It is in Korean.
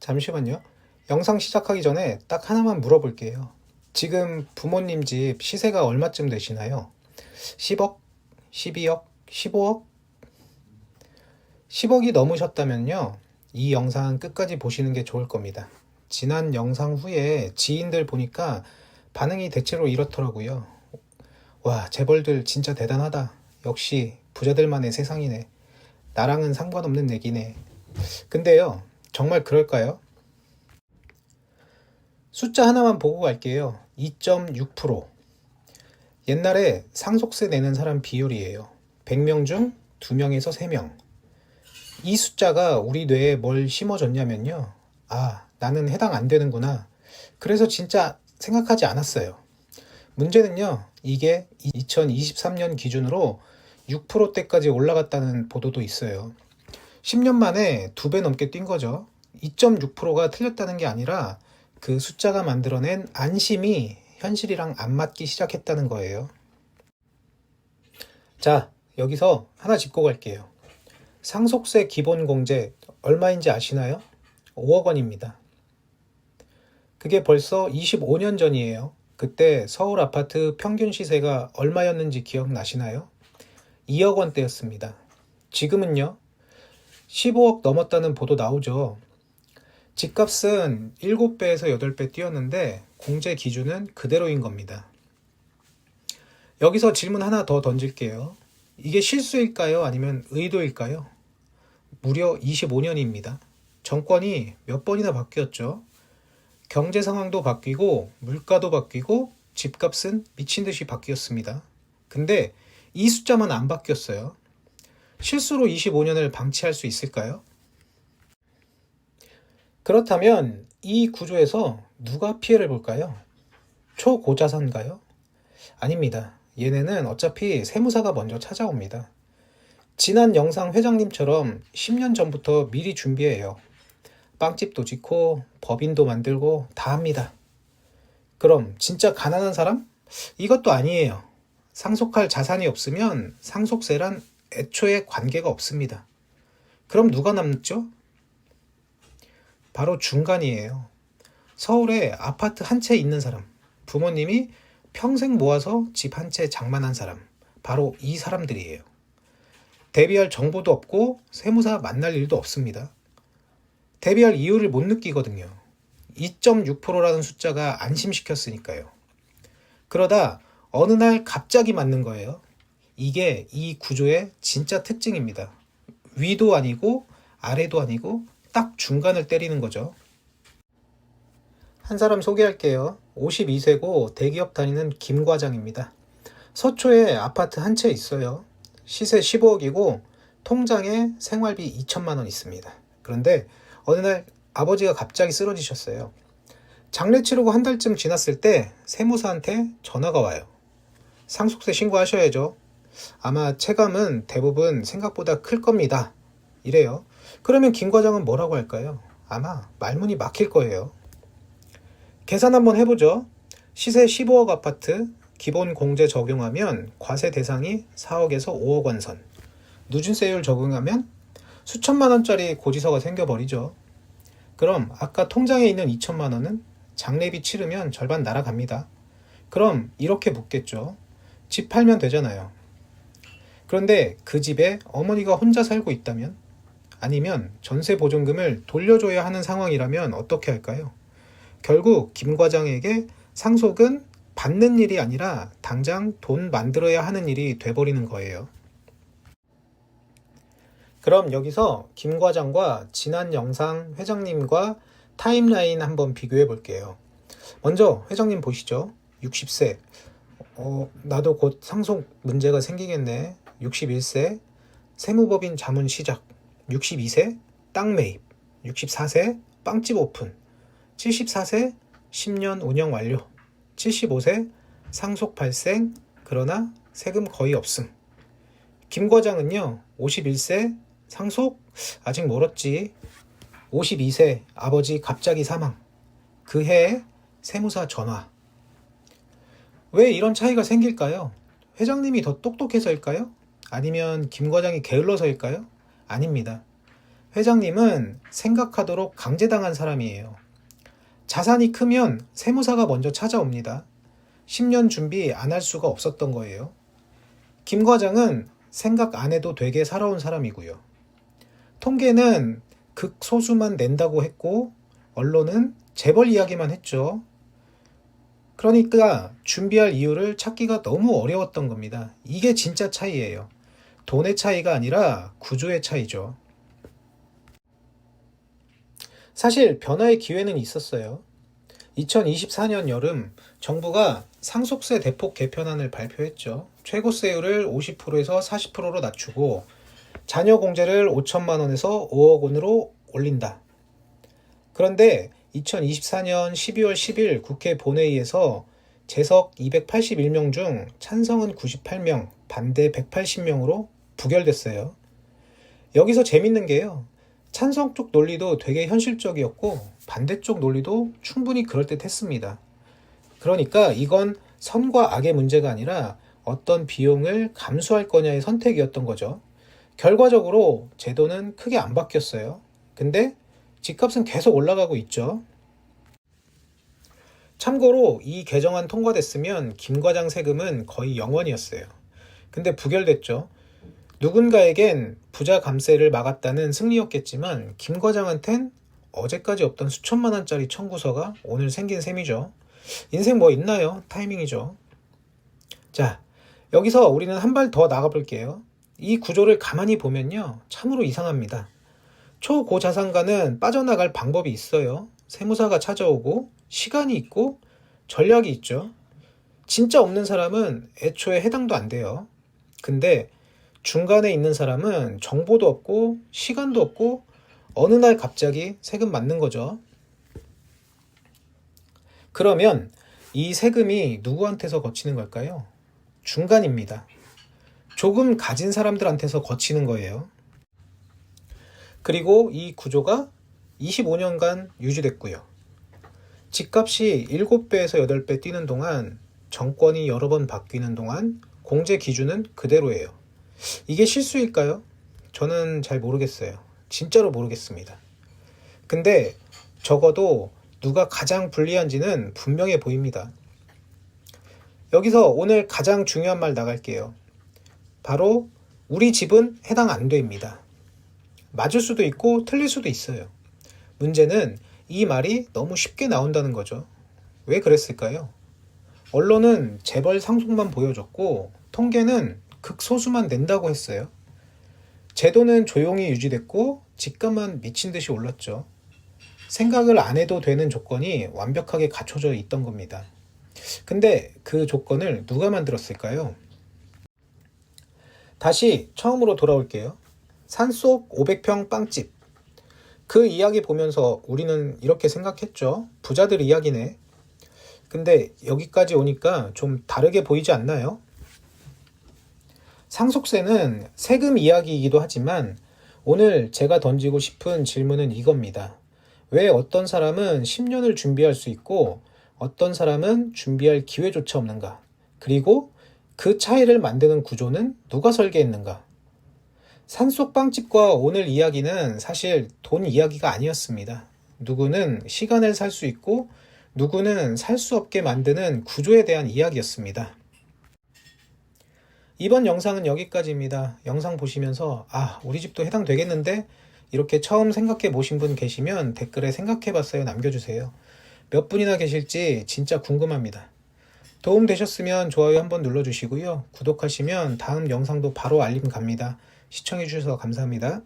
잠시만요. 영상 시작하기 전에 딱 하나만 물어볼게요. 지금 부모님 집 시세가 얼마쯤 되시나요? 10억? 12억? 15억? 10억이 넘으셨다면요. 이 영상 끝까지 보시는 게 좋을 겁니다. 지난 영상 후에 지인들 보니까 반응이 대체로 이렇더라고요. 와, 재벌들 진짜 대단하다. 역시 부자들만의 세상이네. 나랑은 상관없는 얘기네. 근데요, 정말 그럴까요? 숫자 하나만 보고 갈게요. 2.6%. 옛날에 상속세 내는 사람 비율이에요. 100명 중 2명에서 3명. 이 숫자가 우리 뇌에 뭘 심어줬냐면요. 아, 나는 해당 안 되는구나. 그래서 진짜 생각하지 않았어요. 문제는요, 이게 2023년 기준으로 6%대까지 올라갔다는 보도도 있어요. 10년 만에 2배 넘게 뛴 거죠. 2.6%가 틀렸다는 게 아니라 그 숫자가 만들어낸 안심이 현실이랑 안 맞기 시작했다는 거예요. 자, 여기서 하나 짚고 갈게요. 상속세 기본 공제 얼마인지 아시나요? 5억 원입니다. 그게 벌써 25년 전이에요. 그때 서울 아파트 평균 시세가 얼마였는지 기억나시나요? 2억 원대였습니다. 지금은요? 15억 넘었다는 보도 나오죠. 집값은 7배에서 8배 뛰었는데 공제 기준은 그대로인 겁니다. 여기서 질문 하나 더 던질게요. 이게 실수일까요? 아니면 의도일까요? 무려 25년입니다. 정권이 몇 번이나 바뀌었죠. 경제 상황도 바뀌고 물가도 바뀌고 집값은 미친 듯이 바뀌었습니다. 근데 이 숫자만 안 바뀌었어요. 실수로 25년을 방치할 수 있을까요? 그렇다면 이 구조에서 누가 피해를 볼까요? 초고자산가요? 아닙니다. 얘네는 어차피 세무사가 먼저 찾아옵니다. 지난 영상 회장님처럼 10년 전부터 미리 준비해요. 빵집도 짓고 법인도 만들고 다 합니다. 그럼 진짜 가난한 사람? 이것도 아니에요. 상속할 자산이 없으면 상속세란 애초에 관계가 없습니다. 그럼 누가 남죠? 바로 중간이에요. 서울에 아파트 한 채 있는 사람, 부모님이 평생 모아서 집 한 채 장만한 사람, 바로 이 사람들이에요. 대비할 정보도 없고 세무사 만날 일도 없습니다. 대비할 이유를 못 느끼거든요. 2.6%라는 숫자가 안심시켰으니까요. 그러다 어느 날 갑자기 맞는 거예요. 이게 이 구조의 진짜 특징입니다. 위도 아니고 아래도 아니고 딱 중간을 때리는 거죠. 한 사람 소개할게요. 52세고 대기업 다니는 김 과장입니다. 서초에 아파트 한 채 있어요. 시세 15억이고 통장에 생활비 2천만 원 있습니다. 그런데 어느 날 아버지가 갑자기 쓰러지셨어요. 장례 치르고 한 달쯤 지났을 때 세무사한테 전화가 와요. 상속세 신고하셔야죠. 아마 체감은 대부분 생각보다 클 겁니다. 이래요. 그러면 김 과장은 뭐라고 할까요? 아마 말문이 막힐 거예요. 계산 한번 해보죠. 시세 15억 아파트 기본 공제 적용하면 과세 대상이 4억에서 5억 원 선. 누진세율 적용하면 수천만 원짜리 고지서가 생겨버리죠. 그럼 아까 통장에 있는 2천만 원은 장례비 치르면 절반 날아갑니다. 그럼 이렇게 묻겠죠. 집 팔면 되잖아요. 그런데 그 집에 어머니가 혼자 살고 있다면? 아니면 전세 보증금을 돌려줘야 하는 상황이라면 어떻게 할까요? 결국 김 과장에게 상속은 받는 일이 아니라 당장 돈 만들어야 하는 일이 돼버리는 거예요. 그럼 여기서 김 과장과 지난 영상 회장님과 타임라인 한번 비교해 볼게요. 먼저 회장님 보시죠. 60세. 나도 곧 상속 문제가 생기겠네. 61세. 세무법인 자문 시작. 62세. 땅 매입. 64세. 빵집 오픈. 74세. 10년 운영 완료. 75세. 상속 발생. 그러나 세금 거의 없음. 김 과장은요. 51세. 상속? 아직 멀었지. 52세 아버지 갑자기 사망. 그 해에 세무사 전화. 왜 이런 차이가 생길까요? 회장님이 더 똑똑해서일까요? 아니면 김 과장이 게을러서일까요? 아닙니다. 회장님은 생각하도록 강제당한 사람이에요. 자산이 크면 세무사가 먼저 찾아옵니다. 10년 준비 안 할 수가 없었던 거예요. 김 과장은 생각 안 해도 되게 살아온 사람이고요. 통계는 극소수만 낸다고 했고 언론은 재벌 이야기만 했죠. 그러니까 준비할 이유를 찾기가 너무 어려웠던 겁니다. 이게 진짜 차이예요. 돈의 차이가 아니라 구조의 차이죠. 사실 변화의 기회는 있었어요. 2024년 여름 정부가 상속세 대폭 개편안을 발표했죠. 최고세율을 50%에서 40%로 낮추고 자녀 공제를 5천만 원에서 5억 원으로 올린다. 그런데 2024년 12월 10일 국회 본회의에서 재석 281명 중 찬성은 98명, 반대 180명으로 부결됐어요. 여기서 재밌는 게요. 찬성 쪽 논리도 되게 현실적이었고 반대쪽 논리도 충분히 그럴듯했습니다. 그러니까 이건 선과 악의 문제가 아니라 어떤 비용을 감수할 거냐의 선택이었던 거죠. 결과적으로 제도는 크게 안 바뀌었어요. 근데 집값은 계속 올라가고 있죠. 참고로 이 개정안 통과됐으면 김 과장 세금은 거의 0원이었어요. 근데 부결됐죠. 누군가에겐 부자 감세를 막았다는 승리였겠지만 김 과장한텐 어제까지 없던 수천만 원짜리 청구서가 오늘 생긴 셈이죠. 인생 뭐 있나요? 타이밍이죠. 자, 여기서 우리는 한 발 더 나가볼게요. 이 구조를 가만히 보면요. 참으로 이상합니다. 초고자산가는 빠져나갈 방법이 있어요. 세무사가 찾아오고 시간이 있고 전략이 있죠. 진짜 없는 사람은 애초에 해당도 안 돼요. 근데 중간에 있는 사람은 정보도 없고 시간도 없고 어느 날 갑자기 세금 맞는 거죠. 그러면 이 세금이 누구한테서 거치는 걸까요? 중간입니다. 조금 가진 사람들한테서 거치는 거예요. 그리고 이 구조가 25년간 유지됐고요. 집값이 7배에서 8배 뛰는 동안, 정권이 여러 번 바뀌는 동안 공제 기준은 그대로예요. 이게 실수일까요? 저는 잘 모르겠어요. 진짜로 모르겠습니다. 근데 적어도 누가 가장 불리한지는 분명해 보입니다. 여기서 오늘 가장 중요한 말 나갈게요. 바로 우리 집은 해당 안 됩니다. 맞을 수도 있고 틀릴 수도 있어요. 문제는 이 말이 너무 쉽게 나온다는 거죠. 왜 그랬을까요? 언론은 재벌 상속만 보여줬고 통계는 극소수만 낸다고 했어요. 제도는 조용히 유지됐고 집값만 미친 듯이 올랐죠. 생각을 안 해도 되는 조건이 완벽하게 갖춰져 있던 겁니다. 근데 그 조건을 누가 만들었을까요? 다시 처음으로 돌아올게요. 산속 500평 빵집. 그 이야기 보면서 우리는 이렇게 생각했죠. 부자들 이야기네. 근데 여기까지 오니까 좀 다르게 보이지 않나요? 상속세는 세금 이야기이기도 하지만 오늘 제가 던지고 싶은 질문은 이겁니다. 왜 어떤 사람은 10년을 준비할 수 있고 어떤 사람은 준비할 기회조차 없는가? 그리고 그 차이를 만드는 구조는 누가 설계했는가? 산속빵집과 오늘 이야기는 사실 돈 이야기가 아니었습니다. 누구는 시간을 살 수 있고 누구는 살 수 없게 만드는 구조에 대한 이야기였습니다. 이번 영상은 여기까지입니다. 영상 보시면서 우리 집도 해당되겠는데? 이렇게 처음 생각해 보신 분 계시면 댓글에 생각해봤어요 남겨주세요. 몇 분이나 계실지 진짜 궁금합니다. 도움 되셨으면 좋아요 한번 눌러주시고요. 구독하시면 다음 영상도 바로 알림 갑니다. 시청해주셔서 감사합니다.